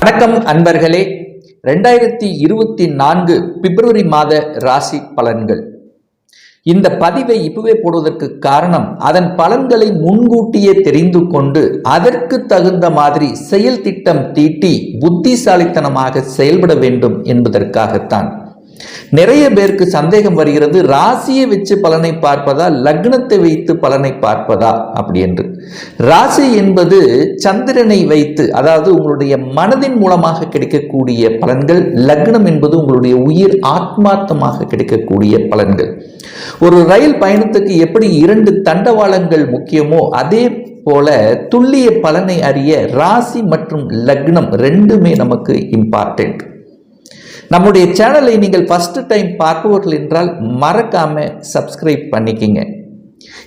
வணக்கம் அன்பர்களே. 2024 பிப்ரவரி மாத ராசி பலன்கள். இந்த பதிவை இப்பவே போடுவதற்கு காரணம், அதன் பலன்களை முன்கூட்டியே தெரிந்து கொண்டு அதற்கு தகுந்த மாதிரி செயல் திட்டம் தீட்டி புத்திசாலித்தனமாக செயல்பட வேண்டும் என்பதற்காகத்தான். நிறைய பேருக்கு சந்தேகம் வருகிறது, ராசியை வச்சு பலனை பார்ப்பதா லக்னத்தை வைத்து பலனை பார்ப்பதா அப்படி என்று. ராசி என்பது சந்திரனை வைத்து, அதாவது உங்களுடைய மனதின் மூலமாக கிடைக்கக்கூடிய பலன்கள். லக்னம் என்பது உங்களுடைய உயிர் ஆத்மார்த்தமாக கிடைக்கக்கூடிய பலன்கள். ஒரு ரயில் பயணத்துக்கு எப்படி 2 தண்டவாளங்கள் முக்கியமோ அதே போல துல்லிய பலனை அறிய ராசி மற்றும் லக்னம் ரெண்டுமே நமக்கு இம்பார்ட்டன்ட். நம்முடைய சேனலை நீங்கள் ஃபர்ஸ்ட் டைம் பார்ப்பவர்கள் என்றால் மறக்காம சப்ஸ்கிரைப் பண்ணிக்கிங்க.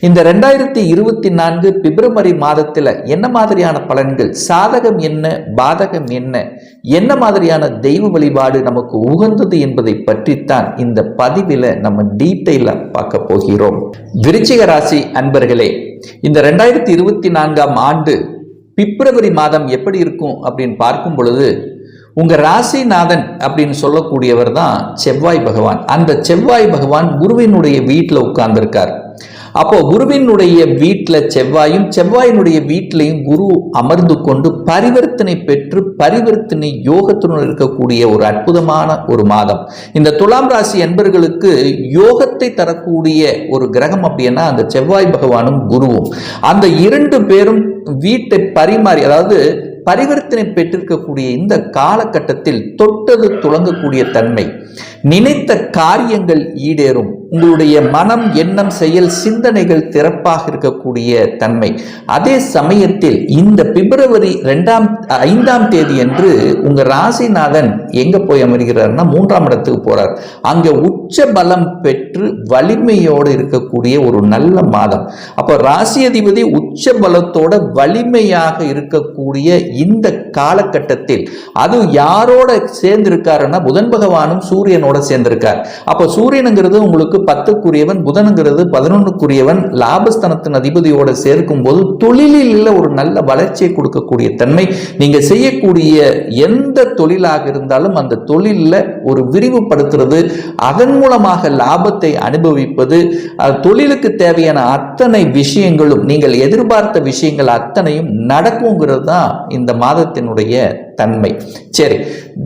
இந்த 2024 பிப்ரவரி மாதத்தில் என்ன மாதிரியான பலன்கள், சாதகம் என்ன பாதகம் என்ன மாதிரியான தெய்வ வழிபாடு நமக்கு உகந்தது என்பதை பற்றித்தான் இந்த பதிவில் நம்ம டீட்டெயிலாக பார்க்க போகிறோம். விருச்சிக ராசி அன்பர்களே, இந்த 2024ஆம் ஆண்டு பிப்ரவரி மாதம் எப்படி இருக்கும் அப்படின்னு பார்க்கும் பொழுது, உங்க ராசிநாதன் அப்படின்னு சொல்லக்கூடியவர் தான் செவ்வாய் பகவான். அந்த செவ்வாய் பகவான் குருவினுடைய வீட்டில் உட்கார்ந்திருக்கார். அப்போ குருவினுடைய வீட்டில் செவ்வாயினுடைய வீட்டிலையும் குரு அமர்ந்து கொண்டு பரிவர்த்தனை பெற்று பரிவர்த்தனை யோகத்துடன் இருக்கக்கூடிய ஒரு அற்புதமான ஒரு மாதம். இந்த துலாம் ராசி என்பர்களுக்கு யோகத்தை தரக்கூடிய ஒரு கிரகம் அப்படின்னா அந்த செவ்வாய் பகவானும் குருவும். அந்த 2 பேரும் வீட்டை பரிமாறி, அதாவது பரிவர்த்தனை பெற்றிருக்கக்கூடிய இந்த காலகட்டத்தில் தொட்டது துளங்கக்கூடிய தன்மை, நினைத்த காரியங்கள் ஈடேறும், உங்களுடைய மனம் எண்ணம் செயல் சிந்தனைகள் திறப்பாக இருக்கக்கூடிய தன்மை. அதே சமயத்தில் இந்த பிப்ரவரி 5ஆம் தேதி என்று உங்க ராசிநாதன் எங்க போய் அமர்கிறார்னா 3ஆம் இடத்துக்கு போறார். அங்க உச்ச பலம் பெற்று வலிமையோடு இருக்கக்கூடிய ஒரு நல்ல மாதம். அப்போ ராசி அதிபதி உச்ச பலத்தோட வலிமையாக இருக்கக்கூடிய இந்த காலகட்டத்தில் அது யாரோட சேர்ந்திருக்காருன்னா புதன் பகவானும் சூரியனோட சேர்ந்திருக்கார். அப்போ சூரியனுங்கிறது உங்களுக்கு 10க்குரியவன், புதனுங்கிறது 11க்குரியவன். லாபஸ்தானத்தின் அதிபதியோட சேர்க்கும் போது தொழிலில் ஒரு நல்ல வளர்ச்சியை கொடுக்கக்கூடிய தன்மை. நீங்க செய்யக்கூடிய எந்த தொழிலாக இருந்தாலும் அந்த தொழிலில் ஒரு விரிவுபடுத்துறது, அதன் மூலமாக லாபத்தை அனுபவிப்பது, தொழிலுக்கு தேவையான அத்தனை விஷயங்களும் நீங்கள் எதிர்பார்த்த விஷயங்கள் அத்தனையும் நடக்குங்கிறது தான் இந்த மாதத்தினுடைய தன்மை. சரி,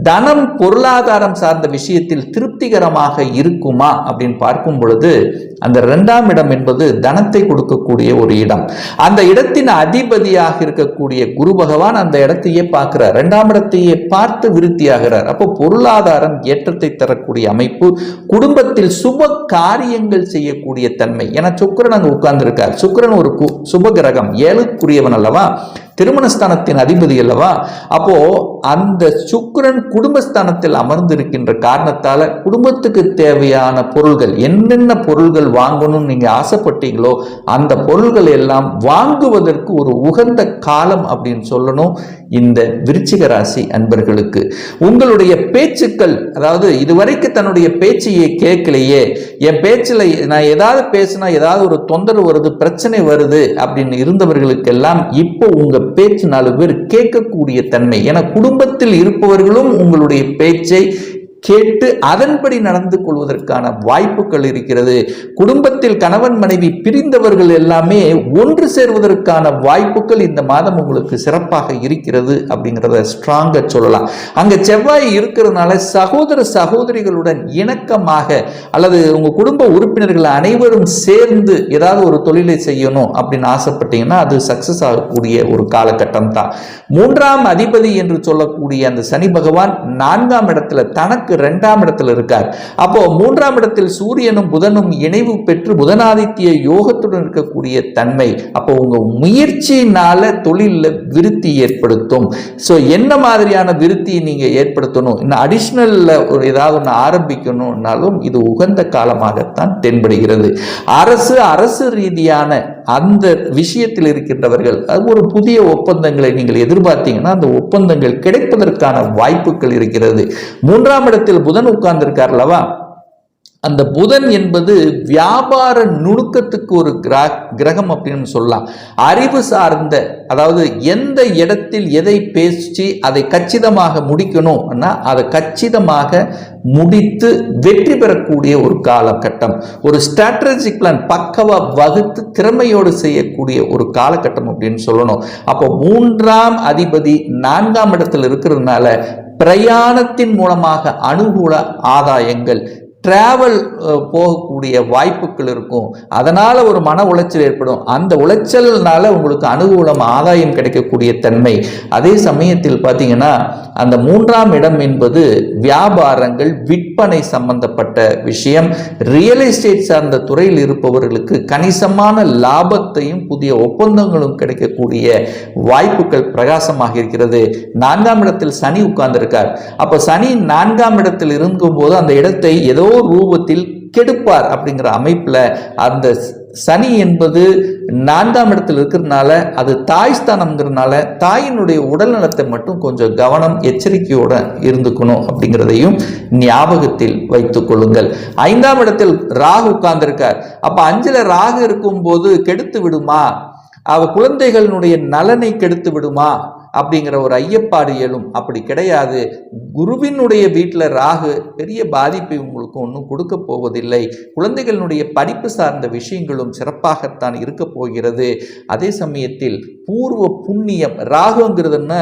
தனம் பொருளாதாரம் சார்ந்த விஷயத்தில் திருப்திகரமாக இருக்குமா அப்படின்னு பார்க்கும் பொழுது, அந்த 2ஆம் இடம் என்பது தனத்தை கொடுக்கக்கூடிய ஒரு இடம். அந்த இடத்தின் அதிபதியாக இருக்கக்கூடிய குரு பகவான் அந்த இடத்தையே பார்க்கிறார், 2ஆம் இடத்தையே பார்த்து விருத்தியாகிறார். அப்போ பொருளாதாரம் ஏற்றத்தை தரக்கூடிய அமைப்பு, குடும்பத்தில் சுப காரியங்கள் செய்யக்கூடிய தன்மை. ஏன்னா சுக்கிரன் அங்க உட்கார்ந்து இருக்கார். சுக்கிரன் ஒரு சுப கிரகம், 7க்குரியவன் அல்லவா, திருமணஸ்தானத்தின் அதிபதி அல்லவா. அப்போ அந்த சுக்கிரன் குடும்பஸ்தானத்தில் அமர்ந்திருக்கின்ற காரணத்தால குடும்பத்துக்கு தேவையான பொருள்கள், என்னென்ன பொருள்கள் வாங்கணும்னு நீங்க ஆசைப்பட்டீங்களோ அந்த பொருள்கள் எல்லாம் வாங்குவதற்கு ஒரு உகந்த காலம் அப்படின்னு சொல்லணும் இந்த விருச்சிக ராசி அன்பர்களுக்கு. உங்களுடைய பேச்சுக்கள், அதாவது இதுவரைக்கும் தன்னுடைய பேச்சையே கேட்கலையே, என் பேச்சில் நான் ஏதாவது பேசினா ஏதாவது ஒரு தொந்தரவு வருது, பிரச்சனை வருது அப்படின்னு இருந்தவர்களுக்கெல்லாம் இப்போ உங்க பேச்சு 4 பேர் கேட்கக்கூடிய தன்மை. என குடும்பத்தில் இருப்பவர்களும் உங்களுடைய பேச்சை கேட்டு அதன்படி நடந்து கொள்வதற்கான வாய்ப்புகள் இருக்கிறது. குடும்பத்தில் கணவன் மனைவி பிரிந்தவர்கள் எல்லாமே ஒன்று சேர்வதற்கான வாய்ப்புகள் இந்த மாதம் உங்களுக்கு சிறப்பாக இருக்கிறது அப்படிங்கிறத ஸ்ட்ராங்கா சொல்லலாம். அங்க செவ்வாய் இருக்கிறதுனால சகோதர சகோதரிகளுடன் இணக்கமாக, அல்லது உங்க குடும்ப உறுப்பினர்கள் அனைவரும் சேர்ந்து ஏதாவது ஒரு தொழிலை செய்யணும் அப்படின்னு ஆசைப்பட்டீங்கன்னா அது சக்சஸ் ஆகக்கூடிய ஒரு காலகட்டம் தான். 3ஆம் அதிபதி என்று சொல்லக்கூடிய அந்த சனி பகவான் 4ஆம் இடத்துல தனக்கு 2ஆம் இடத்தில் இருக்கார். அப்போ 3ஆம் இடத்தில் சூரியனும் புதனும் இணைவு பெற்று புதனாதித்ய யோகத்துடன் இருக்கக்கூடிய தன்மை. அப்போ உங்க முயற்சியினால தொழில விருத்தி ஏற்படுத்தும். சோ என்ன மாதிரியான விருத்தி நீங்க ஏற்படுத்தணும், இன்னும் அடிஷனல் ஒரு ஏதாவது ஒன்று ஆரம்பிக்கணும்னாலும் இது உகந்த காலமாகத்தான் தென்படுகிறது. அரசு ரீதியான அந்த விஷயத்தில் இருக்கின்றவர்கள், அது ஒரு புதிய ஒப்பந்தங்களை நீங்கள் எதிர்பார்த்தீங்கன்னா அந்த ஒப்பந்தங்கள் கிடைப்பதற்கான வாய்ப்புகள் இருக்கிறது. 3ஆம் இடத்தில் புதன் உட்கார்ந்திருக்கார் அல்லவா, அந்த புதன் என்பது வியாபார நுணுக்கத்துக்கு ஒரு கிரகம் அப்படின்னு சொல்லலாம். அறிவு சார்ந்த, அதாவது எந்த இடத்தில் எதை பேசி அதை கச்சிதமாக முடிக்கணும்னா அதை கச்சிதமாக முடித்து வெற்றி பெறக்கூடிய ஒரு காலகட்டம், ஒரு ஸ்ட்ராட்டஜிக் பிளான் பக்கவா வகுத்து திறமையோடு செய்யக்கூடிய ஒரு காலகட்டம் அப்படின்னு சொல்லணும். அப்போ 3ஆம் அதிபதி 4ஆம் இடத்தில் இருக்கிறதுனால பிரயாணத்தின் மூலமாக அனுகூல ஆதாயங்கள், டிராவல் போகக்கூடிய வாய்ப்புகள் இருக்கும். அதனால ஒரு மன உளைச்சல் ஏற்படும். அந்த உளைச்சல்னால உங்களுக்கு அனுகூலம் ஆதாயம் கிடைக்கக்கூடிய தன்மை. அதே சமயத்தில் பார்த்தீங்கன்னா அந்த 3ஆம் இடம் என்பது வியாபாரங்கள், விற்பனை சம்பந்தப்பட்ட விஷயம், ரியல் எஸ்டேட் சார்ந்த துறையில் இருப்பவர்களுக்கு கணிசமான லாபத்தையும் புதிய ஒப்பந்தங்களும் கிடைக்கக்கூடிய வாய்ப்புகள் பிரகாசமாக இருக்கிறது. 4ஆம் இடத்தில் சனி உட்கார்ந்திருக்கார். அப்ப சனி 4ஆம் இடத்தில் இருக்கும்போது அந்த இடத்தை ஏதோ ரூபத்தில் கெடுப்பார் அப்படிங்கிற அமைப்புல அந்த சனி என்பது 4ஆம் இடத்தில் இருக்கிறதுனால அது தாய் ஸ்தானம்ங்கிறதுனால தாயினுடைய உடல் நலத்தை மட்டும் கொஞ்சம் கவனம் எச்சரிக்கையோட இருந்துக்கணும் அப்படிங்கிறதையும் ஞாபகத்தில் வைத்துக் கொள்ளுங்கள். 5ஆம் இடத்தில் ராகு உட்கார்ந்திருக்கார். அப்ப 5ல ராகு இருக்கும் போது கெடுத்து விடுமா, குழந்தைகளுடைய நலனை கெடுத்து விடுமா அப்படிங்கிற ஒரு ஐயப்பாடு எழும். அப்படி கிடையாது. குருவினுடைய வீட்டில் ராகு பெரிய பாதிப்பை உங்களுக்கு ஒன்றும் கொடுக்க போவதில்லை. குழந்தைகளுடைய படிப்பு சார்ந்த விஷயங்களும் சிறப்பாகத்தான் இருக்க போகிறது. அதே சமயத்தில் பூர்வ புண்ணியம், ராகுங்கிறதுன்னா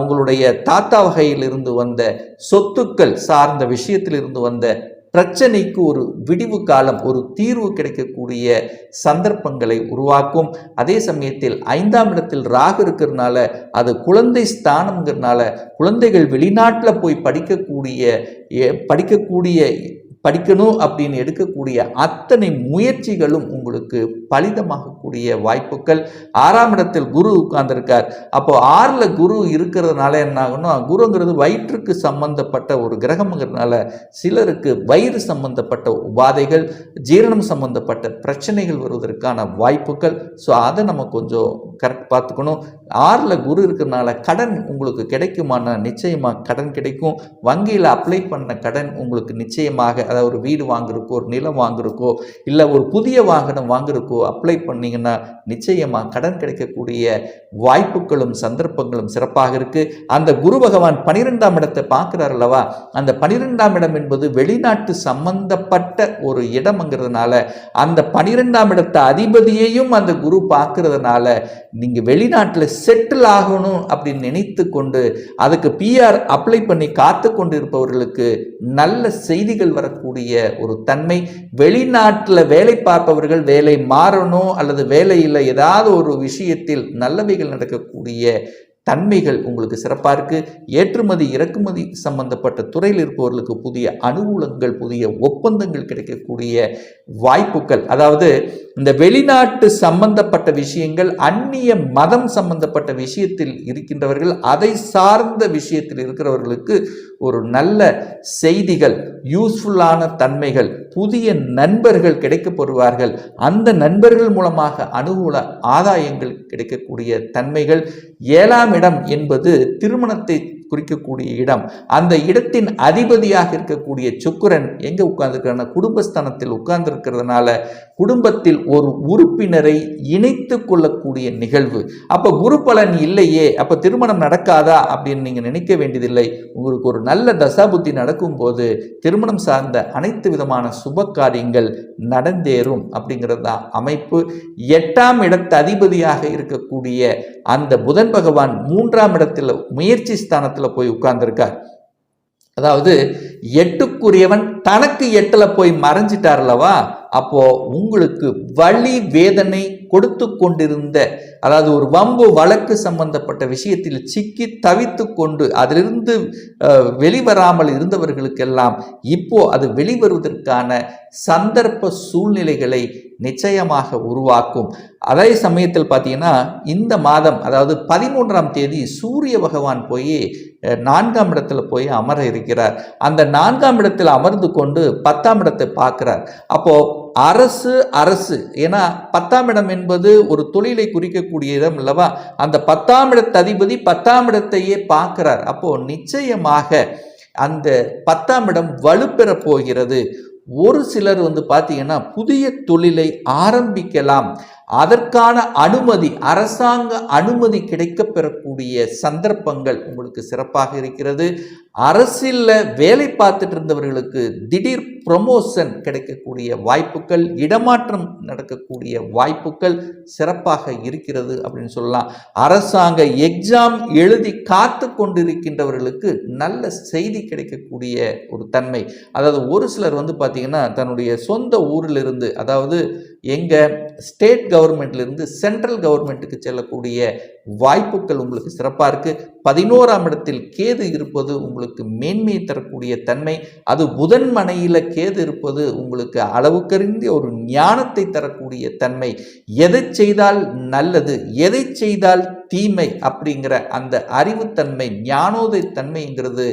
உங்களுடைய தாத்தா வகையில் இருந்து வந்த சொத்துக்கள் சார்ந்த விஷயத்தில் இருந்து வந்த பிரச்சனைக்கு ஒரு விடிவு காலம், ஒரு தீர்வு கிடைக்கக்கூடிய சந்தர்ப்பங்களை உருவாக்கும். அதே சமயத்தில் 5ஆம் இடத்தில் ராகு இருக்கிறதுனால அது குழந்தை ஸ்தானம்ங்கிறதுனால குழந்தைகள் வெளிநாட்டில் போய் படிக்கணும் அப்படின்னு எடுக்கக்கூடிய அத்தனை முயற்சிகளும் உங்களுக்கு பலிதமாகக்கூடிய வாய்ப்புகள். 6ஆம் இடத்தில் குரு உட்கார்ந்திருக்கார். அப்போ 6ல குரு இருக்கிறதுனால என்ன ஆகும்னா, குருங்கிறது வயிற்றுக்கு சம்பந்தப்பட்ட ஒரு கிரகம்ங்கிறதுனால சிலருக்கு வயிறு சம்பந்தப்பட்ட உபாதைகள், ஜீரணம் சம்பந்தப்பட்ட பிரச்சனைகள் வருவதற்கான வாய்ப்புகள். ஸோ அதை நம்ம கொஞ்சம் கரெக்ட் பார்த்துக்கணும். 6ல குரு இருக்கிறதுனால கடன் உங்களுக்கு கிடைக்குமானா நிச்சயமாக கடன் கிடைக்கும். வங்கியில் அப்ளை பண்ண கடன் உங்களுக்கு நிச்சயமாக, அதாவது ஒரு வீடு வாங்குறக்கோ, ஒரு நிலம் வாங்குறக்கோ, இல்லை ஒரு புதிய வாகனம் வாங்குறக்கோ அப்ளை பண்ணீங்கன்னா நிச்சயமாக கடன் கிடைக்கக்கூடிய வாய்ப்புகளும் சந்தர்ப்பங்களும் சிறப்பாக இருக்கு. அந்த குரு பகவான் 12ஆம் இடத்தை பார்க்கிறார் அல்லவா, அந்த 12ஆம் இடம் என்பது வெளிநாட்டு சம்பந்தப்பட்ட ஒரு இடம்ங்கிறதுனால அந்த 12ஆம் இடத்தை அதிபதியையும் அந்த குரு பார்க்கறதுனால நீங்க வெளிநாட்டில் செட்டில் ஆகணும் அப்படின்னு நினைத்து கொண்டு அதுக்கு பிஆர் அப்ளை பண்ணி காத்து கொண்டு இருப்பவர்களுக்கு நல்ல செய்திகள் வரக்கூடிய ஒரு தன்மை. வெளிநாட்டில் வேலை பார்ப்பவர்கள் வேலை மாறணும் அல்லது வேலையில் ஏதாவது ஒரு விஷயத்தில் நல்லவைகள் நடக்கக்கூடிய தன்மைகள் உங்களுக்கு சிறப்பாக இருக்கு. ஏற்றுமதி இறக்குமதி சம்பந்தப்பட்ட துறையில் இருப்பவர்களுக்கு புதிய அனுகூலங்கள், புதிய ஒப்பந்தங்கள் கிடைக்கக்கூடிய வாய்ப்புகள். அதாவது இந்த வெளிநாட்டு சம்பந்தப்பட்ட விஷயங்கள், அந்நிய மதம் சம்பந்தப்பட்ட விஷயத்தில் இருக்கின்றவர்கள், அதை சார்ந்த விஷயத்தில் இருக்கிறவர்களுக்கு ஒரு நல்ல செய்திகள், யூஸ்ஃபுல்லான தன்மைகள், புதிய நண்பர்கள் கிடைக்கப்படுவார்கள். அந்த நண்பர்கள் மூலமாக அனுகூல ஆதாயங்கள் கிடைக்கக்கூடிய தன்மைகள். 7ஆம் இடம் என்பது திருமணத்தை குறிக்கக்கூடிய இடம். அந்த இடத்தின் அதிபதியாக இருக்கக்கூடிய சுக்கிரன் எங்க உட்கார்ந்துருக்காருன்னா குடும்பஸ்தானத்தில் உட்கார்ந்திருக்கிறதுனால குடும்பத்தில் ஒரு உறுப்பினரை இணைத்து கொள்ளக்கூடிய நிகழ்வு. அப்ப குரு பலன் இல்லையே, அப்ப திருமணம் நடக்காதா அப்படின்னு நீங்க நினைக்க வேண்டியதில்லை. உங்களுக்கு ஒரு நல்ல தசாபுத்தி நடக்கும் போது திருமணம் சார்ந்த அனைத்து விதமான சுப காரியங்கள் நடந்தேறும் அப்படிங்கிறது தான் அமைப்பு. 8ஆம் இடத்து அதிபதியாக இருக்கக்கூடிய அந்த புதன் பகவான் 3ஆம் இடத்துல முயற்சி ஸ்தானத்தில் போய் உட்கார்ந்திருக்கார். அதாவது 8க்குரியவன் தனக்கு 8ல போய் மறைஞ்சிட்டார் அல்லவா, அப்போ உங்களுக்கு வலி வேதனை கொடுத்து கொண்டிருந்த, அதாவது ஒரு வம்பு வழக்கு சம்பந்தப்பட்ட விஷயத்தில் சிக்கி தவித்து கொண்டு அதிலிருந்து வெளிவராமல் இருந்தவர்களுக்கெல்லாம் இப்போ அது வெளிவருவதற்கான சந்தர்ப்ப சூழ்நிலைகளை நிச்சயமாக உருவாக்கும். அதே சமயத்தில் பார்த்தீங்கன்னா இந்த மாதம், அதாவது 13ஆம் தேதி சூரிய பகவான் போய் 4ஆம் இடத்துல போய் அமர இருக்கிறார். அந்த 4ஆம் இடத்தில் அமர்ந்து கொண்டு 10ஆம் இடத்தை பார்க்கிறார். அப்போ அரசு ஏன்னா 10ஆம் இடம் என்பது ஒரு தொழிலை குறிக்கக்கூடிய இடம் அல்லவா, அந்த 10ஆம் இடத்து அதிபதி 10ஆம் இடத்தையே பார்க்கிறார். அப்போ நிச்சயமாக அந்த 10ஆம் இடம் வலுப்பெற போகிறது. ஒரு சிலர் பார்த்தீங்கன்னா புதிய தொழிலை ஆரம்பிக்கலாம், அதற்கான அனுமதி, அரசாங்க அனுமதி கிடைக்கப் பெறக்கூடிய சந்தர்ப்பங்கள் உங்களுக்கு சிறப்பாக இருக்கிறது. அரசில் வேலை பார்த்துட்டு இருந்தவர்களுக்கு திடீர் ப்ரொமோஷன் கிடைக்கக்கூடிய வாய்ப்புகள், இடமாற்றம் நடக்கக்கூடிய வாய்ப்புகள் சிறப்பாக இருக்கிறது அப்படின்னு சொல்லலாம். அரசாங்க எக்ஸாம் எழுதி காத்து கொண்டிருக்கின்றவர்களுக்கு நல்ல செய்தி கிடைக்கக்கூடிய ஒரு தன்மை. அதாவது ஒரு சிலர் பார்த்தீங்கன்னா தன்னுடைய சொந்த ஊரிலிருந்து, அதாவது எங்க ஸ்டேட் கவர்மெண்ட்லேருந்து சென்ட்ரல் கவர்மெண்ட்டுக்கு செல்லக்கூடிய வாய்ப்புகள் உங்களுக்கு சிறப்பாக இருக்குது. 11ஆம் இடத்தில் கேது இருப்பது உங்களுக்கு மேன்மையை தரக்கூடிய தன்மை. அது புதன் மனையில் கேது இருப்பது உங்களுக்கு அளவுக்கறிந்த ஒரு ஞானத்தை தரக்கூடிய தன்மை. எதை செய்தால் நல்லது, எதை செய்தால் தீமை அப்படிங்கிற அந்த அறிவுத்தன்மை, ஞானோதய தன்மைங்கிறது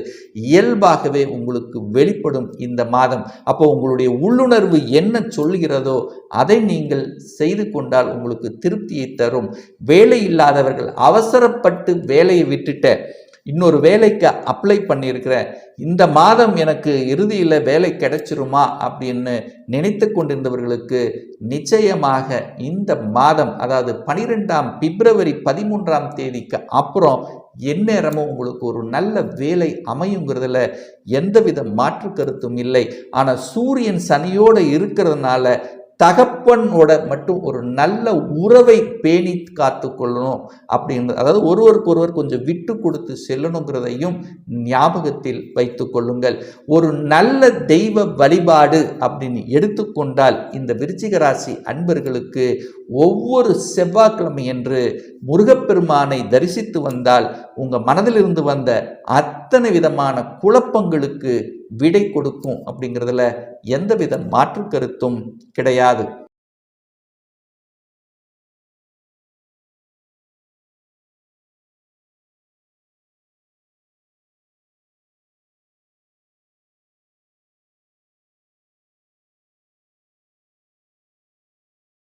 இயல்பாகவே உங்களுக்கு வெளிப்படும் இந்த மாதம். அப்போ உங்களுடைய உள்ளுணர்வு என்ன சொல்கிறதோ அதை நீங்கள் செய்து கொண்டால் உங்களுக்கு திருப்தியை தரும். வேலை இல்லாதவர்கள் அவசரப்பட்டு வேலையை விட்டுட்ட இன்னொரு வேலைக்கு அப்ளை பண்ணியிருக்கிறேன், இந்த மாதம் எனக்கு இறுதியில் வேலை கிடைச்சிருமா அப்படின்னு நினைத்து கொண்டிருந்தவர்களுக்கு நிச்சயமாக இந்த மாதம், அதாவது 12ஆம் பிப்ரவரி 13ஆம் தேதிக்கு அப்புறம் எந்நேரமும் உங்களுக்கு ஒரு நல்ல வேலை அமையுங்கிறதுல எந்தவித மாற்று கருத்தும் இல்லை. ஆனால் சூரியன் சனியோடு இருக்கிறதுனால தகப்பனோட மட்டும் ஒரு நல்ல உறவை பேணி காத்து கொள்ளணும் அப்படின்றது, அதாவது ஒருவருக்கு ஒருவர் கொஞ்சம் விட்டு கொடுத்து செல்லணுங்கிறதையும் ஞாபகத்தில் வைத்து கொள்ளுங்கள். ஒரு நல்ல தெய்வ வழிபாடு அப்படின்னு எடுத்துக்கொண்டால் இந்த விருச்சிக ராசி அன்பர்களுக்கு ஒவ்வொரு செவ்வாய்க்கிழமை என்று முருகப்பெருமானை தரிசித்து வந்தால் உங்கள் மனதிலிருந்து வந்த அத்தனை விதமான குழப்பங்களுக்கு விடை கொடுக்கும் அப்படிங்கிறதுல எந்தவித மாற்று கருத்தும் கிடையாது.